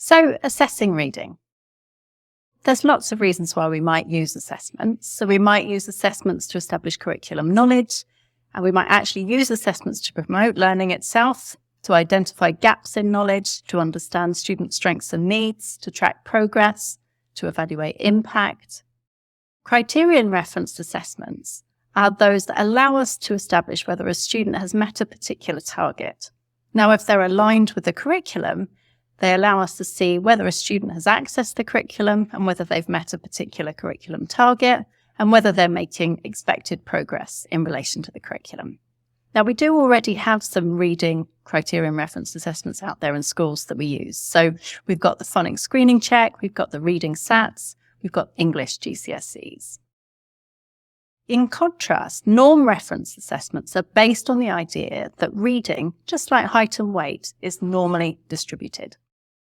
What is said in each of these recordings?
So, assessing reading. There's lots of reasons why we might use assessments. So we might use assessments to establish curriculum knowledge, and we might actually use assessments to promote learning itself, to identify gaps in knowledge, to understand student strengths and needs, to track progress, to evaluate impact. Criterion referenced assessments are those that allow us to establish whether a student has met a particular target. Now, if they're aligned with the curriculum, they allow us to see whether a student has accessed the curriculum and whether they've met a particular curriculum target and whether they're making expected progress in relation to the curriculum. Now, we do already have some reading criterion referenced assessments out there in schools that we use. So we've got the phonics screening check, we've got the reading SATs, we've got English GCSEs. In contrast, norm-referenced assessments are based on the idea that reading, just like height and weight, is normally distributed.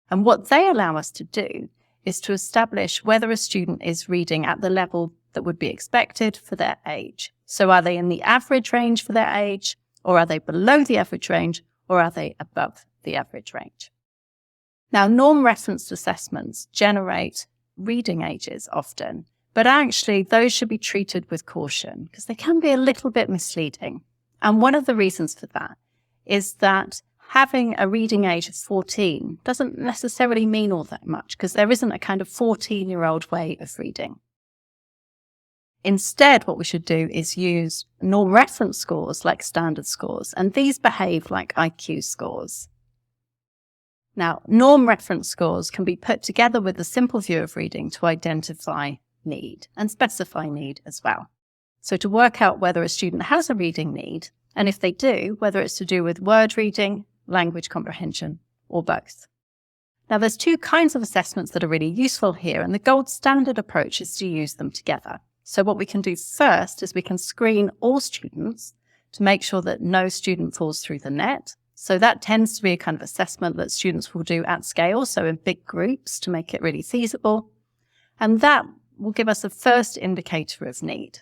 And what they allow us to do is to establish whether a student is reading at the level that would be expected for their age. So are they in the average range for their age, or are they below the average range, or are they above the average range? Now, norm-referenced assessments generate reading ages often, but actually those should be treated with caution because they can be a little bit misleading. And one of the reasons for that is that having a reading age of 14 doesn't necessarily mean all that much because there isn't a kind of 14-year-old way of reading. Instead, what we should do is use norm-referenced scores like standard scores, and these behave like IQ scores. Now, norm-referenced scores can be put together with a simple view of reading to identify need and specify need as well. So to work out whether a student has a reading need, and if they do, whether it's to do with word reading, language comprehension, or both. Now, there's two kinds of assessments that are really useful here, and the gold standard approach is to use them together. So what we can do first is we can screen all students to make sure that no student falls through the net. So that tends to be a kind of assessment that students will do at scale, so in big groups to make it really feasible. And that will give us a first indicator of need.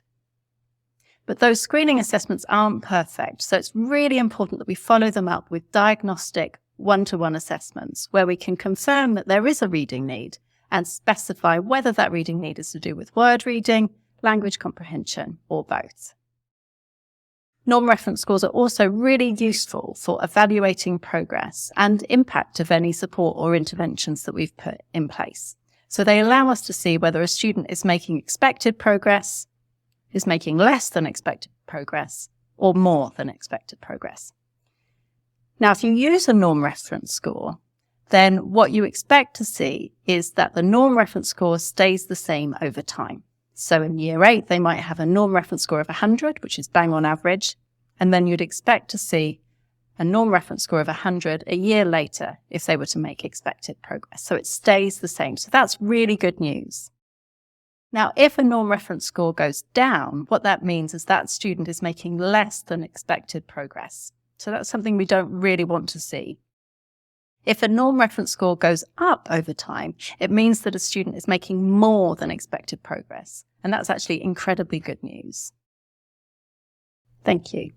But those screening assessments aren't perfect, so it's really important that we follow them up with diagnostic one-to-one assessments where we can confirm that there is a reading need and specify whether that reading need is to do with word reading, language comprehension, or both. Norm-referenced scores are also really useful for evaluating progress and impact of any support or interventions that we've put in place. So they allow us to see whether a student is making expected progress, is making less than expected progress, or more than expected progress. Now, if you use a norm-referenced score, then what you expect to see is that the norm-referenced score stays the same over time. So in year 8, they might have a norm-referenced score of 100, which is bang on average, and then you'd expect to see a norm-referenced score of 100 a year later if they were to make expected progress. So it stays the same. So that's really good news. Now, if a norm-referenced score goes down, what that means is that student is making less than expected progress. So that's something we don't really want to see. If a norm-referenced score goes up over time, it means that a student is making more than expected progress. And that's actually incredibly good news. Thank you.